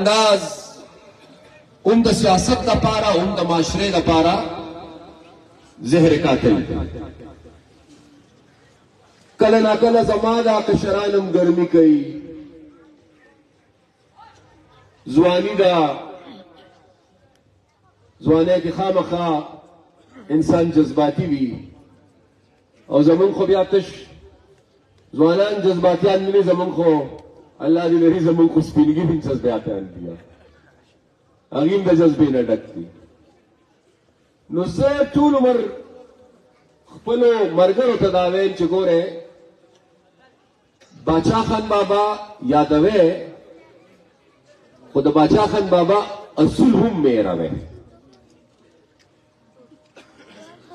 انداز د سیاست لپاره د معاشرې لپاره زهر قاتل کله ناکله زما دا کشرانم ګرمي کوي ځواني دا ځوانۍ کې خامخا انسان جذباتي وي او زمون خو بیا تش ځوانان جذباتیان نه زمون خو الله دې لري زمون خو سپینګي جذباتیان دي هغه د جذبې نه ډک دي نو زه ټول عمر خپلو ملګرو ته دا وایم چې ګوره باچا خان بابا یادوي خو د باچا خان بابا اصول هم میراوي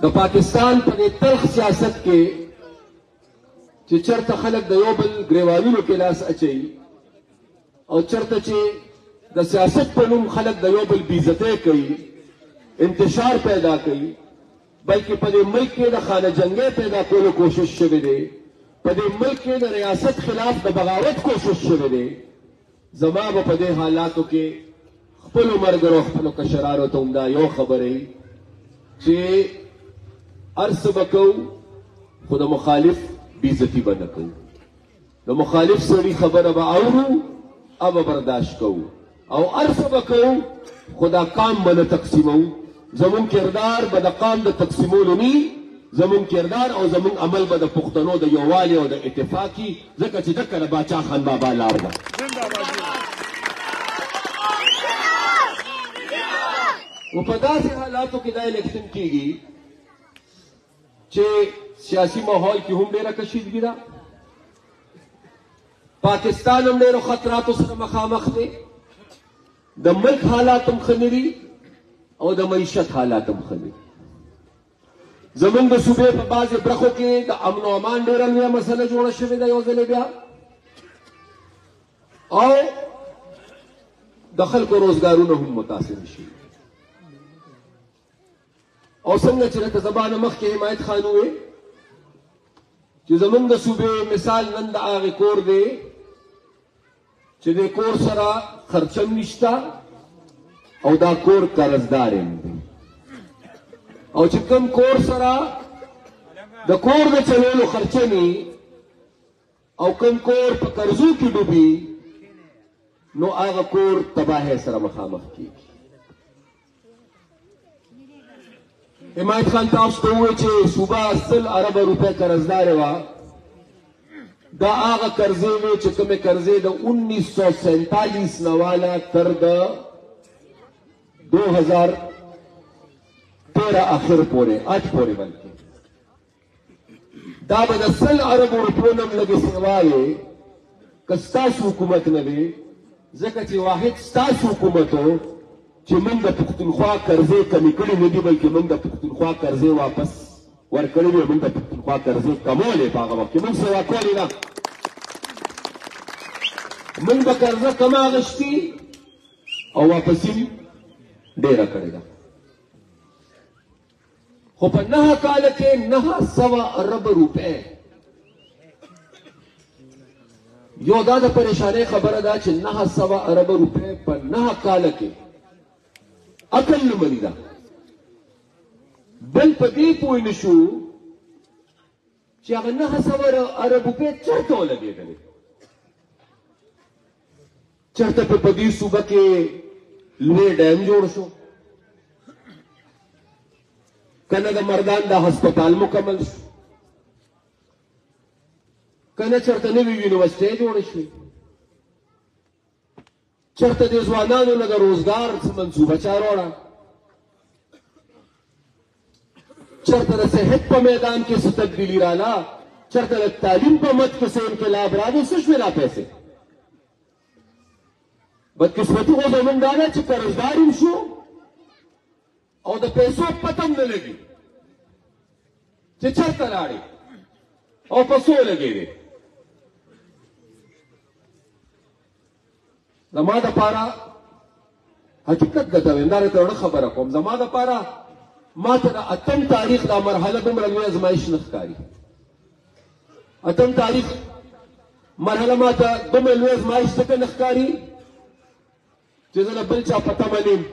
د پاکستان په تلخ سیاست کې چې چرته خلک د یو بل ګریوانونو کې لاس اچي او چرته چې د سیاست په نوم خلک د یو بل بېعزتۍ کوي انتشار پیدا کوي بلکې په دې ملک کې د خانه جنګۍ پیدا کولو کوشش شوی دی په دې ملک کې د ریاست خلاف د بغاوت کوشش شوی دی زما به په دې حالاتو کې خپلو ملګرو خپلو کشرانو ته همدا یو خبره چې هر څه به کوو خو د مخالف بېعزتي به نه کوو د مخالف سړي خبره به اورو او به برداشت کوو او هر څه به کوو خو دا قام به نه تقسیمو زمون کردار به د قام د تقسیمولو نی زمون کردار او زمون عمل به د پښتنو د یووالي او د اتفاقي ځکه چې دکه د باچا خان بابا لار ده و په داسې حالاتو کې دا الیکشن کیږي چې سیاسي ماحول کې هم ډېره کشیدګي ده پاکستان هم ډېرو خطراتو سره مخامخ دی د ملک حالات هم ښه نه دي او د معیشت حالات هم ښه دي زمونږ د صوبې په بعضې برخو کې د امن و امان ډېره لویه مسله جوړه شوې ده یو ځلې بیا او د خلکو روزګارونه هم متاثر شي او څنګه چې لکه زما نه مخکې حمایت خان ووې چې زمونږ د صوبې مثال نن د هغې کور دی چې د کور سره خرچم نشته او دا کور قرضدار یم دی او چې کوم کور سره د کور د چلولو خرچه نی او کوم کور په قرضو کې ډوبي نو هغه کور تباهۍ سره مخامخ کیږي حمایت خان تاسو ته ووایي چې صوبه 100 اربه روپۍ قرضدارې وه دا هغه قرضې وې چې کومې قرضې د 1947 نه واله تر د 2013 اخر پورې 8 پورې بلکې دا به د 100 اربو روپیو نه هم لږې سوا وې که ستاسو حکومت نه وې ځکه چې واحد ستاسو حکومت و چې موږ د پښتونخوا قرضې کمې کړې نه دي بلکې موږ د پښتونخوا قرضې واپس ورکړې وې موږ د پښتونخوا قرضې کمولې په هغه وخت کې موږ سوا کولې نه موږ به قرضه کمه اخیستې او واپس یې ډېره کړې ده خو په 9 کاله کې 900 ارب روپۍ یو دا د پریشانۍ خبره ده چې 900 ارب روپۍ په 9 کاله کې عقل نه مني ده بل په دې پوه نه شو چې هغه 900 ارب روپۍ چېرته ولګېدلې چېرته په دې صوبه کې لوی ډیم جوړ شو کنه د مردان د هسپتال مکمل شو کنه چېرته نوې یونیورسټۍ جوړې شوې چېرته د ځوانانو نه د روزګار منصوبه چا راوړه چېرته د صحت په میدان کې څه تبدیلي راله چېرته د تعلیم په مد کې څه انقلاب راغی څه شوې دا پیسې بدقسمتي خو زمونږ دا ده چې قرضدار هم شو او د پیسو پته هم نه لګي چې چېرته لاړې او په څو لګېدې زما دپاره حقیقت درته وایم دا درته وړه خبره کوم زما دپاره ما ته د 8 تاریخ دا مرحله دومره لوی ازمایش نه ښکاري 8 تاریخ مرحله ما ته دومره لوی ازمایش ځکه نه ښکاري چې زه د بل چا په تمه نه یم،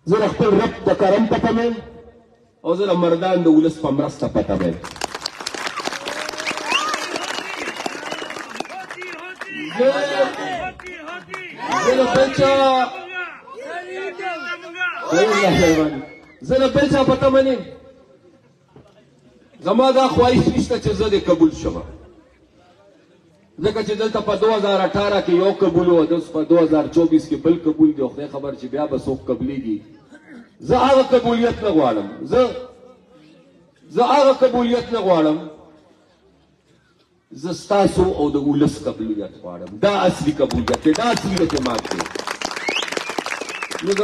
زه د خپل رب د کرم په تمه یم او زه د مردان د ولس په مرسته په تمه یم. زه د بل چا په تمه نه یم. زما دا خواهش نشته چې زه دې قبول شم، ځکه چې دلته په 2018 کې یو قبول و، اوس په 2024 کې بل قبول دی. خدای خبر چې بیا به څوک قبلیږي. زه هغه قبولیت نه غواړم، زه هغه قبولیت نه غواړم، زه ستاسو او د ولس قبولیت غواړم. دا اصلي قبولیت دی، دا اصلي اعتماد دی. نو د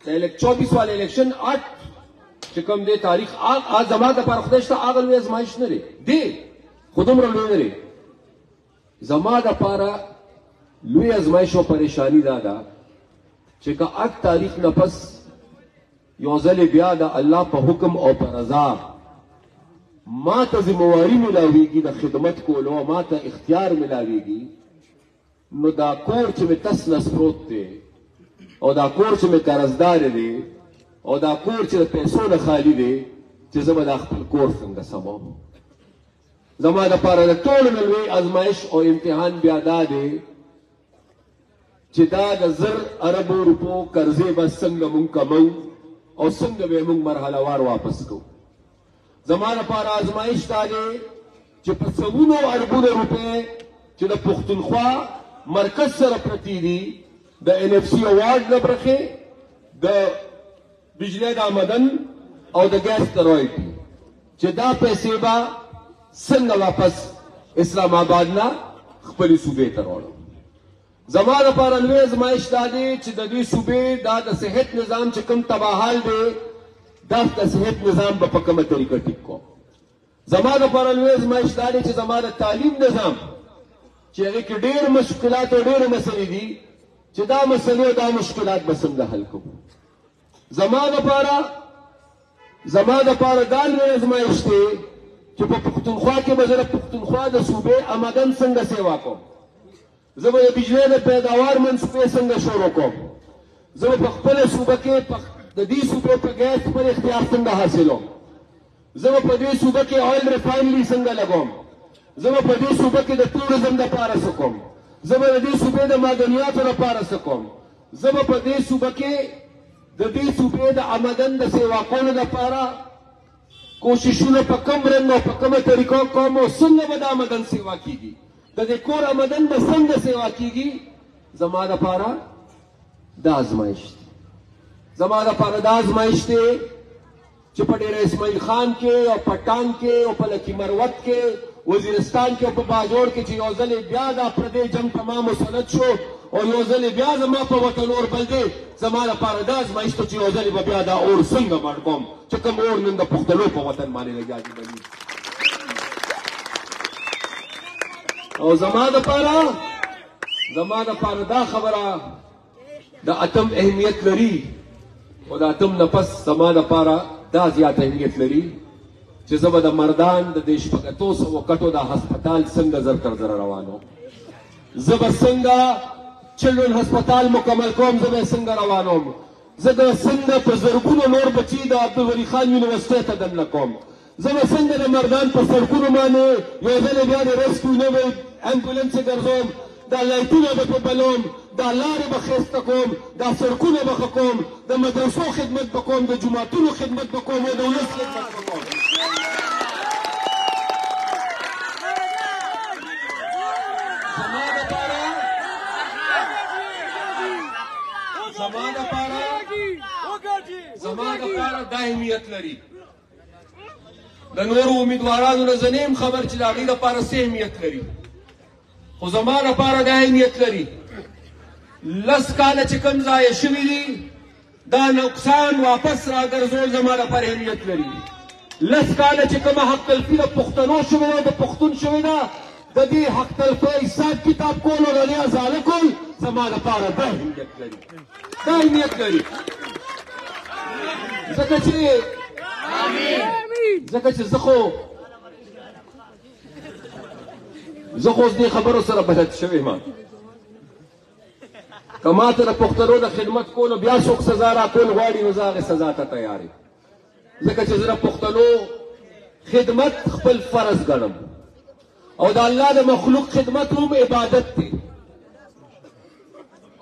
2024 والا الیکشن 8 چې کوم دی تاریخ، زما دپاره خدای شته هغه لوی ازمایش نه دی، خو دومره لوی نه دی. زما دپاره لوی ازمایش او پریشانی دا ده چې که 8 تاریخ نه پس یو ځل بیا د الله په حکم او په رضا ما ته ذمواري ملاویږي د خدمت کولو، ما ته اختیار ملاویږي، نو دا کور چې مې تس نس پروت دی او دا کور چې مې قرضدار دی او دا کور چې د پیسو نه خالي دی، چې زه به دا خپل کور څنګه سموم. زما دپاره د ټولو نه لوی ازمایش او امتحان بیا دا دی چې دا د 1000 اربو روپو قرضې به څنګه مونږ کمو او څنګه به مونږ مرحله وار واپس کوو. زما دپاره ازمایش دا دی چې په سوونو اربونو روپۍ چې د پښتونخوا مرکز سره پرتې دي، د NFC اوارډ نه برخې، د بجلی د آمدن او د ګیس د رویالټي، چې دا پیسې به څنګه واپس اسلام آباد نه خپلې صوبې ته راوړم. زما دپاره لوی ازمایش دا دی چې د دې صوبې دا د صحت نظام چې کوم تباحال دی، دا د صحت نظام به په کومه طریقه ټیک کوم. زما دپاره لوی ازمایش دا دی چې زما د تعلیم نظام چې هغې کې ډېر مشکلات او ډېرې مسلې دي، چې دا مسلې او دا مشکلات به څنګه حل کوو. زما دپاره دا لوی ازمایش دی چې په پښتونخوا کې به زه د پښتونخوا د صوبې آمدن څنګه سیوا کوم، زه به د بجلی د پیداوار منصوبې څنګه شروع کوم، زه به په خپله صوبه کې د دې صوبې په ګیس خپل اختیار څنګه حاصلوم، زه به په دې صوبه کې آیل ریفاینري څنګه لګوم، زه به په دې صوبه کې د ټوریزم دپاره څه کوم، زه به د دې صوبې د معدنیاتو لپاره څه کوم، زه به په دې صوبه کې د دې صوبې د آمدن د سیوا کولو لپاره کوششونه په کوم رنګ او په کومه طریقه کوم او څنګه به د آمدن سیوا کیږي، د دې کور آمدن به څنګه سیوا کیږي. زما دپاره دا ازمایش دی. زما دپاره دا ازمایش دی چې په ډېره اسماعیل خان کې او په ټانګ کې او په لکي مروت کې، وزیرستان کې او په باجوړ کې چې یو ځل بیا دا پردی جنګ تمام مسلط شو او یو ځل بیا زما په وطن اور بل دی. زما لپاره دا ازمایش ته چې یو ځل به بیا دا اور څنګه مړ کوم چې کوم اور نن د پښتنو په وطن باندې لګیا دي بلي. او زما دپاره دا خبره د اتم اهمیت لري او د اتم نه پس زما دپاره دا زیات اهمیت لري چې زه به د مردان د دې 600 کټو د هسپتال څنګه زر تر زره روانو، زه به څنګه چلډرن هسپتال مکمل کوم، زه به څنګه روانوم، زه به څنګه په زرګونو نور بچي د عبدالولي خان یونیورسټۍ ته دننه کوم، زه به څنګه د مردان په سړکونو باندې یو ځل بیا د ریسکیو نوی امبولانس ګرځوم، دا لایټونه به پې بلوم، دا لارې به ښایسته کوم، دا سړکونه به ښه کوم، د مدرسو خدمت به کوم، د جوماتونو خدمت به کوم او د ولس خدمت به کوم. زما دپاره دا اهمیت لري. د نورو امیدوارانو نه زه نه یم خبر چې د هغوی دپاره څه اهمیت لري، خو زما دپاره دا اهمیت لري 10 کاله چې کوم ضایع شوي دي دا نقصان واپس راګرځول زما دپاره اهمیت لري. 10 کاله چې کومه حق تلفي د پښتنو شوې ده، د پښتون شوې ده، د دې حق تلفۍ حساب کتاب کول او د دې ازاله کول زما دپاره دا اهمیت لري، دا اهمیت لري. ځکه چې زه خو اوس دې خبرو سره بلد شوی یم که ما ته د پښتنو د خدمت کولو بیا څوک سزا راکول غواړي نو زه هغې سزا ته تیار یم ځکه چې زه د پښتنو خدمت خپل فرض ګڼم او د الله د مخلوق خدمت هم عبادت دی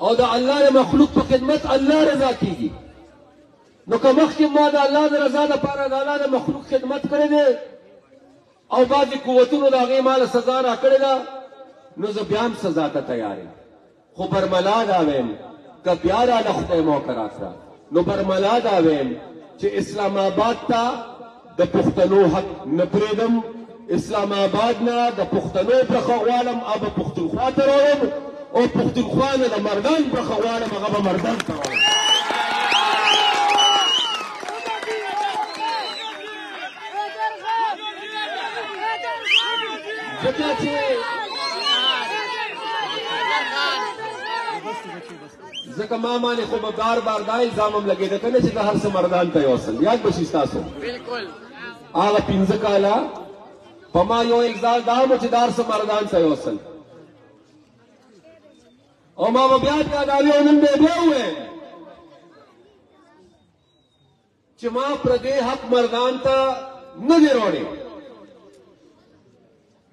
او د الله د مخلوق په خدمت الله رضا کیږي نو که مخکې ما د الله د رضا دپاره د الله د مخلوق خدمت کړی دی او بعضې قوتونو د هغې ما له سزا راکړې ده نو زه بیا هم سزا ته تیار یم خو برملا دا ویم که بیا راله خدای موقع راکړه نو برملا دا ویم چې اسلام آباد ته د پښتنو حق نه پرېږدم اسلام آباد نه د پښتنو برخه غواړم هغه به پښتونخوا ته راوړم او پښتونخوا نه د مردان برخه غواړم هغه به مردان ته راوړم ځکه چې ځکه ما باندې خو به بار بار دا الزام هم لګېده که نه چې د هر څه مردان ته یوسل یاد به شي ستاسو هغه 15 کاله په ما یو الزام دا هم چې د هر څه مردان ته یوسل او ما به بیا یادوي او نن به یې بیا وویل چې ما پردې حق مردان ته نه دی راوړی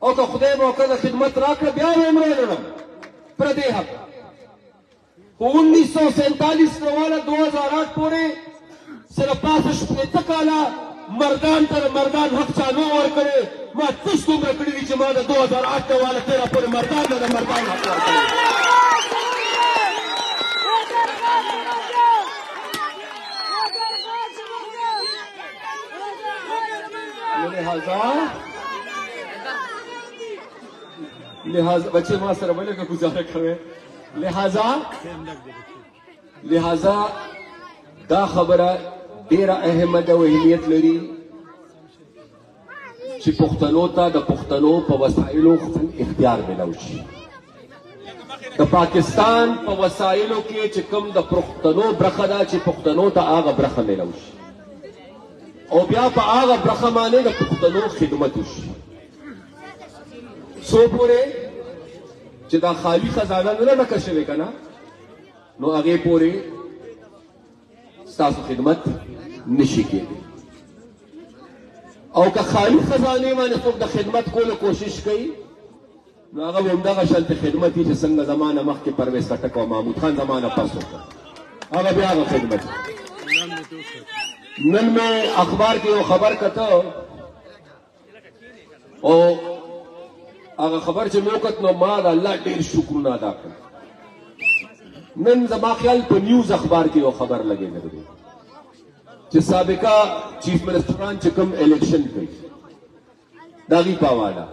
او که خدای موقع د خدمت راکړه بیا به هم راوړم پردې حق خو 1947 نه والا 2008 پورې صرف 65 کاله مردان ته مردان حق چا نه ورکړی ما تش دومره کړي دي چې ما د 2008 نه والا 13 پورې مردان ته د مردان حق ورکړی لہذا بچے ما سره بلې که گزاره کوي لہذا دا خبره ډیره اهمیت او اهمیت لري چې پښتنو ته د پښتنو په وسایلو خپل اختیار ملو شي د پاکستان په وسایلو کې چې کوم د پښتنو برخه ده چې پښتنو ته هغه برخه ملو شي او بیا په هغه برخه باندې د پښتنو خدمت وشي څو پورې چې دا خالی خزانه نه ډکه شوې که نه نو هغې پورې ستاسو خدمت نشي کېدی او که خالی خزانې باندې څوک د خدمت کولو کوشش کوي نو هغه به همدغه شانتې خدمت وي چې څنګه زمانه مخکې پرویز خټک او محمود خان زمانه پس وکړه هغه بیا هغه خدمت نن مې اخبار کې یو خبر کته او هغه خبر چې مې وکت نو ما د الله ډېر شکرونه ادا کړل نن زما خیال په نیوز اخبار کې یو خبر لګېدلی دی چې سابقه چیف منسټران چې کوم الیکشن کوي د هغې په حواله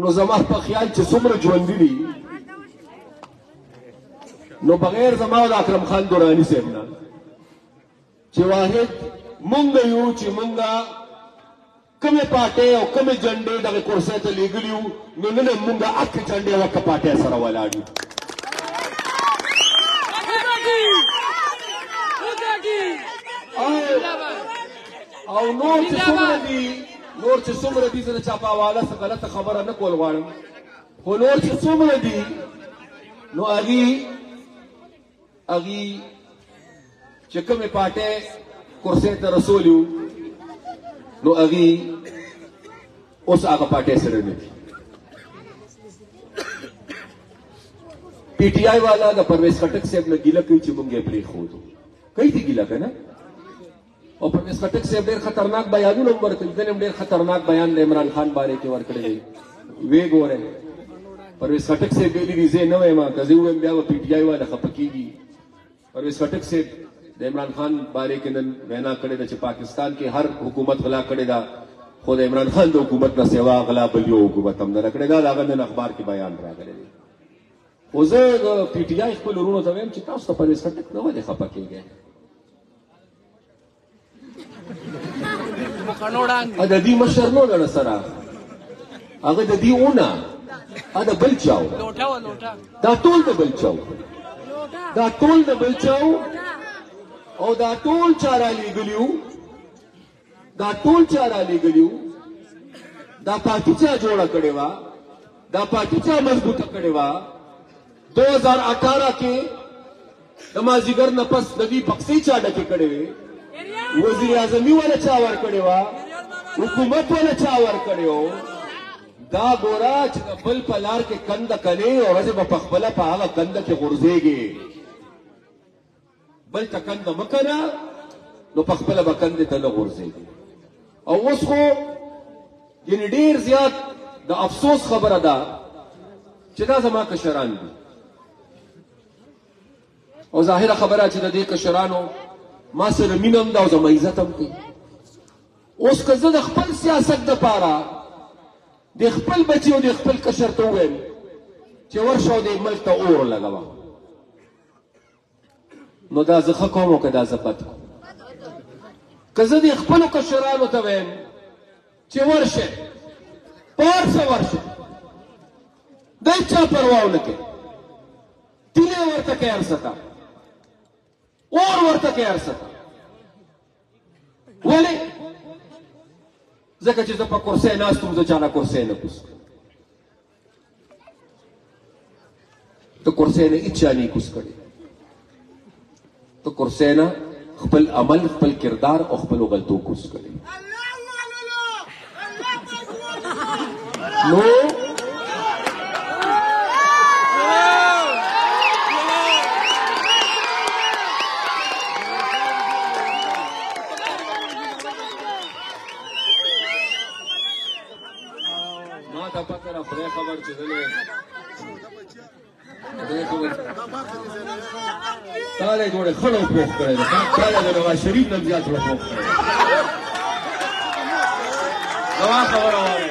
نو زما په خیال چې څومره ژوندي دي نو بغیر زما د اکرم خان دراني صاحب نه چې واحد مونږ یو چې مونږه کومې پارټۍ او کومې جنډې دغه کرسۍ ته لېږلي یو نو نن مونږ اکه جنډې او اکه پارټۍ سره ولاړ یو او نور چې څومره دي زه د چا په حواله څه غلطه خبره نه کول غواړم خو نور چې څومره دي نو هغې چې کومې پارټۍ کرسۍ ته رسولي وو نو هغې اوس هغه پارټۍ سره نه دي پی ټي آی والا د پرویز خټک صاحب نه ګیله کوي چې موږ یې پرېښودو کوي دي ګیله که نه او پرویز خټک صاحب ډېر خطرناک بیانونه هم ورکړي دلته هم ډېر خطرناک بیان د عمران خان باره کې ورکړی دی ویې ګورئ پرویز خټک صاحب ویلي دي زه یې نه وایم که زه ووایم بیا به پی ټي آی والا خفه کېږي پرویز خټک صاحب د عمران خان باره کې نن وینا کړې ده چې پاکستان کې هر حکومت غلا کړې ده خو د عمران خان د حکومت نه سوا غلا بل یو حکومت هم نه کړې ده د هغه نن اخبار کې بیان راغلی دی خو زه د پی ټي آی خپلو وروڼو ته وایم چې تاسو ته پرویز خټک نه ولې خفه کېږئ د دې مشر نو له سره هغه د دې اونه دا بل چاو دا ټول د بل چاو دا ټول د بل چاو او دا ټول چا رالیږلي دا ټول چا رالیږلي دا پارټي چا جوړه کړې وه دا پارټي چا مضبوطه کړې وه 2018 کې د مازدیګر نه پس د دې بکسې چا ډکې کړې وې وزیر اعظمي ولا چا ورکړې وه حکومت ولا چا ورکړې و دا ګوره چې د بل په لار کې کنده کنې ورځې به پخپله په هغه کنده کې غورځېږي بل ته کنده مه کنه نو پخپله به کندې ته نه غورځېږي او اوس خو یعنې ډېر زیات د افسوس خبره ده چې دا زما کشران دي او ظاهره خبره چې د دې کشرانو ما سره مینه هم ده او زما عزت هم کوي اوس که زه د خپل سیاست دپاره د خپل بچي او د خپل کشر ته ووایم چې ورشه او د ملک ته اور لګوه نو دا زه ښه کوم او که دا زه بد کوم که زه د خپلو کشرانو ته وایم چې ورشه په هر څه ورشه دی چا پروا ونه کوي تیلې ورته کوي هر څه ته اور ورته کوي هر څه ته ولې ځکه چې زه په کرسۍ ناست وم زه چا نه کرسۍ نه کوز ته کرسۍ نه هېڅ چا نه یې کوز کړی ته کرسۍ نه خپل عمل خپل کردار او خپلو غلطو کوز کړی نو تا پته را خدای خبر چې دلې خدای خبر تا له جوړه خلو پوښ کړی دا تا له نواز شریف نه زیات پوښ کړی نو خبر اوره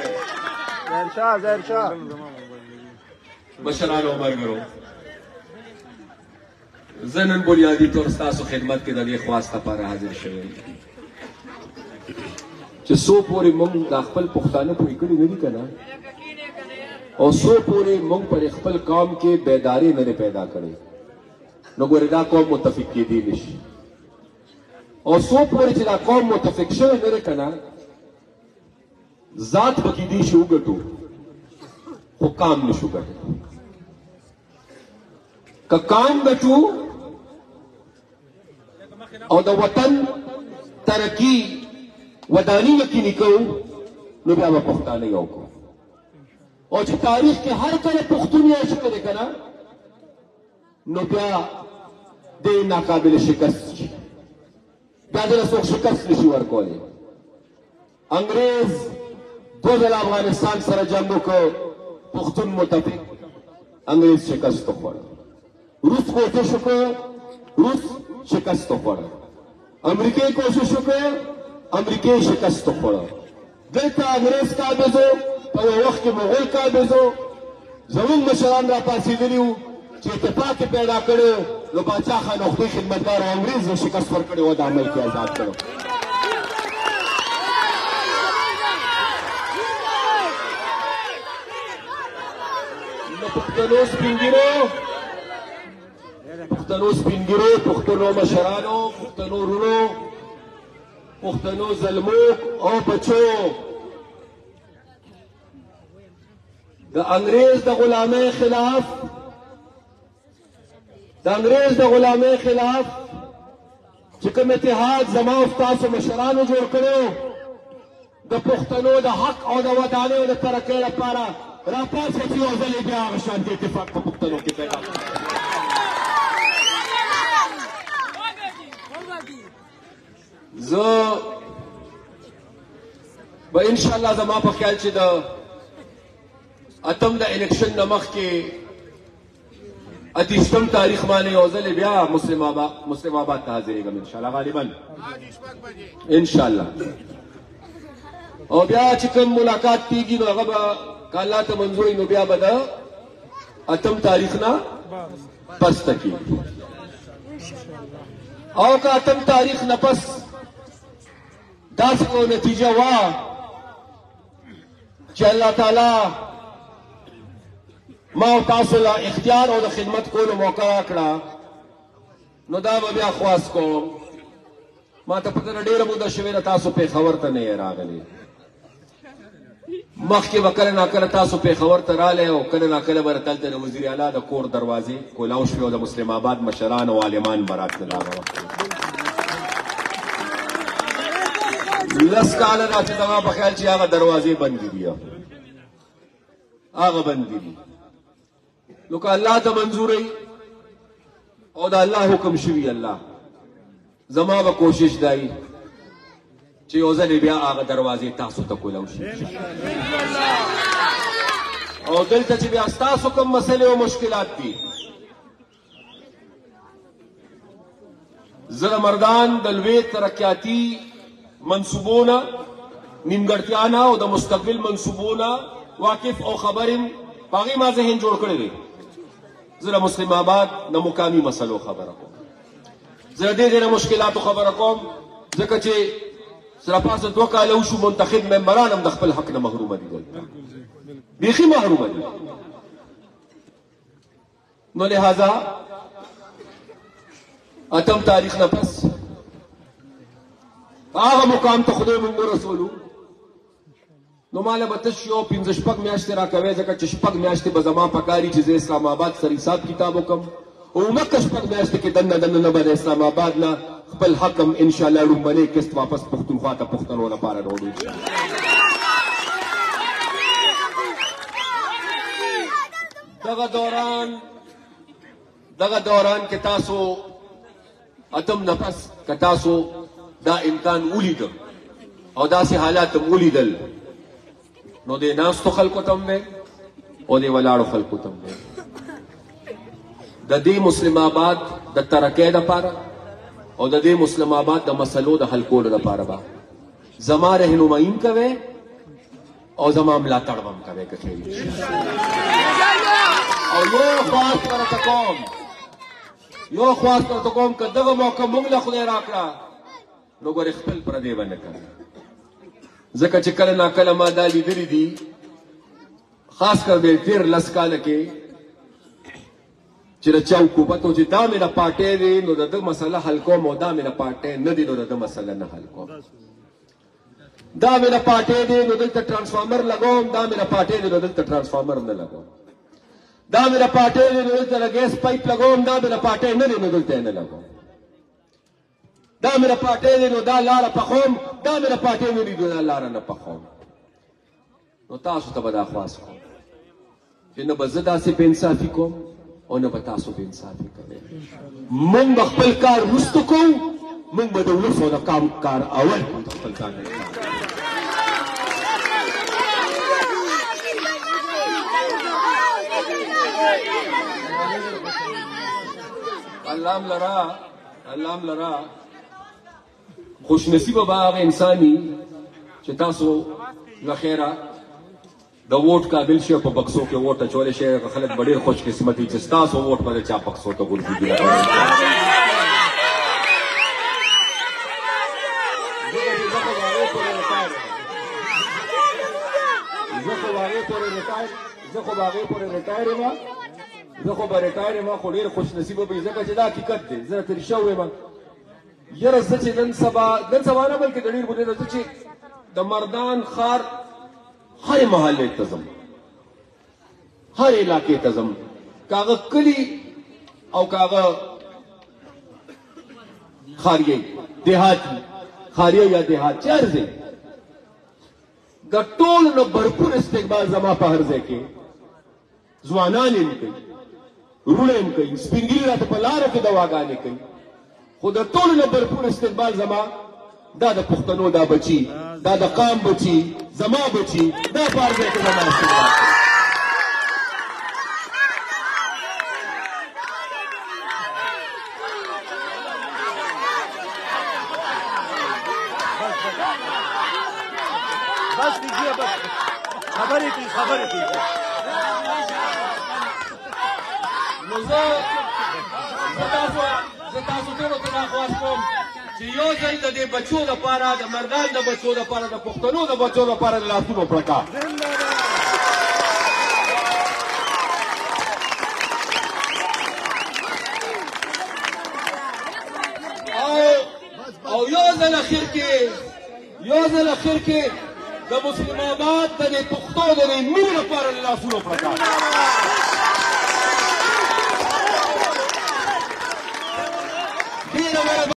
ظاهر شاه مشران عمر ګرو زنن بنیادی طور ستاسو خدمت کې د دې خواست لپاره حاضر شوی چې څو پورې موږ د خپل پښتانه پوه کړي نه دي که نه او څو پورې موږ پر خپل قوم کې بیداري نه پیدا کړې نو ګورې دا قوم متفق کېدی نه شي او څو پورې چې دا قوم متفق شوی نه دی که نه ذات به کېدی شي وګټو خو کام نه شو ګټلی که کام ګټو او د وطن ترقي ودانی یقیني کوو نو بیا به پښتانه یو کوو او چې تاریخ کې هر کله پښتون یو شوی دی که نه نو بیا دی ناقابل شکست شي بیا دله څوک شکست نشي ورکولی انګریز دو ځله افغانستان سره جنګ وکړ پښتون متفق انګریز شکست وخوړ روس کوشش وکړ روس شکست وخوړ امریکې کوشش وکړ امریکې شکست وخوړ دلته انګریز قابض و په یو وخت کې مغول قابض و زموږ مشران را پاڅېدلي وو چې اتفاق یې پیدا کړی نو باچا خان او خپل خدمتګار انګریز له شکست ورکړی و دا ملک یې آزاد کړو نو پښتنو سپین ږیرو پښتنو مشرانو پښتنو وروڼو پښتنو زلمو او بچو د انګریز د غلامۍ خلاف چې کوم اتحاد زما او ستاسو مشرانو جوړ کړی د پښتنو د حق او د ودانۍ او د ترقۍ لپاره راپاڅه چې یو ځل یې بیا هغه شانتي اتفاق په پښتنو کې پیدا کړو زه به انشاءالله زما په خیال چې د اتم د الیکشن نه مخکې 28 تاریخ باندې یو ځل بیا مسلم آباد ته حاضرېږم انشاءالله غالبا انشاءالله او بیا چې کوم ملاقات کېږي نو هغه به که الله ته منظور وي نو بیا به د اتم تاریخ نه پس ته کېږي او که اتم تاریخ نه پس داسې یو نتیجه وه چې الله تعالی ما او تاسو له اختیار او د خدمت کولو موقع راکړه نو دا به بیا خواست کوم ما ته پته ده ډېره موده شوې ده تاسو پېښور ته نه یې راغلي مخکې به کله ناکله تاسو پېښور ته رالی او کله ناکله به دلته د وزیر اعلی د کور دروازې کولاو شوې او د مسلم آباد مشران او عالمان به راتلل هغه وخت لس کاله دا چې زما په خیال چې هغه دروازې بندې دي هغه بندې دي نو که الله ته منظوروي او د الله حکم شوي الله زما به کوشش دی چې یو ځلې بیا هغه دروازې تاسو ته کولاو شي او دلته چې بیا ستاسو کوم مسلې او مشکلات دي زه د مردان د لوی ترقیاتي منصوبونه نیمګړتیا نه او د مستقبل منصوبونه واقف او خبر یم په هغې ما ذهن جوړ کړی دی زه د مسلم آباد د مقامي مسلو خبره کوم زه د دې ډېره مشکلاتو خبره کوم ځکه چې سره پاسه 2 کاله وشو منتخب ممبران هم د خپل حق نه محرومه دي دلته بیخي محرومه دي نو لہذا اتم تاریخ نه پس هغه مقام ته خدای موږ ورسولو نو ماله به تش یو 5 شپږ میاشتې راکوي ځکه چې شپږ میاشتې به زما پکاري چې زه اسلام آباد سره حساب کتاب وکړم او مکه شپږ میاشتې کې دننه نه به د اسلام آباد نه خپل حق هم انشاءالله لومبنۍ قسط واپس پښتونخوا ته پښتنو لپاره راوړو دغه دوران کې تاسو اتم نفس که تاسو دا امکان ولید او داسې حالات هم ولیدل نو د ناستو خلکو ته هم دی او د ولاړو خلکو ته هم دی د دې مسلم آباد د ترقۍ دپاره او د دې مسلم آباد د مسلو د حل کولو دپاره به زما رهنمایي کوئ او زما ملاتړ به هم کوئ که چېرې او یو خواست درته کوم که دغه موقع موږ له خدای راکړه نو ګورې خپل پردی به نه کوي ځکه چې کله ناکله ما دا لیدلي دي خاص کر د تېر 10 کاله کې چې د چا حکومت و چې دا مې د پارټۍ دی نو د ده مسله حل کوم او دا مې د پارټۍ نه دی نو د ده مسله نه حل کوم دا مې د پارټۍ دی نو دلته ټرانسفارمر لګوم دا مې د پارټۍ دی نو دلته ټرانسفارمر نه لګوم دا مې د پارټۍ دی نو دلته د ګیس پایپ لګوم دا مې د پارټۍ نه دی نو دلته یې نه لګوم دا مې د پارټۍ دی نو دا لاره پخوم دا مې د پارټۍ نه دی نو دا لاره نه پخوم نو تاسو ته به دا خواست کوم چې نه به زه داسې بې انصافي کوم او نه به تاسو بې انصافي کوئ موږ به خپل کار وروسته کوو موږ به د ولس او د کار اول کوو د خپل کار الله لرا خوش نصیبه به هغه انساني چې تاسو له خیره د ووټ قابل شي په بکسو کې ووټ اچولی شي خلک به ډېر خوش قسمت وي چې ستاسو ووټ به د چا بکسو ته ګرځېږي زه خو به هغې پورې ریټایر یم زه خو به ریټایر یم خو ډېر خوش نصیبه به وي ځکه چې دا حقیقت دی زه راته رښتیا ووایم یاره زه چې نن سبا نه بلکې د ډېر مودې نه زه چې د مردان ښار هر محلې ته ځم هر علاقې ته ځم که هغه کلي او که هغه ښاریه دیهات وي ښاریه یا دیهات چې هر ځای د ټولو نه بھرپور استقبال زما په هر ځای کې ځوانان یې کوي وروڼه یې کوي سپین ږیري راته په لاره کې دواګانې کوي خو د ټولو نه بھرپور استقبال زما دا د پښتنو دا بچي دا د قام بچي زما بچي دا په هر ځای کې زما استقبال کوي بس دیجیے بس خبرې کوي نو زه تاسو ټولو ته دا خواست کوم چې یو ځل د دې بچو لپاره د مردان د بچو لپاره د پښتنو د بچو لپاره د لاسونو پړکا او یو ځل اخر کې د مسلم آباد د دې پښتو د دې مینې لپاره له لاسونو پرته ډېره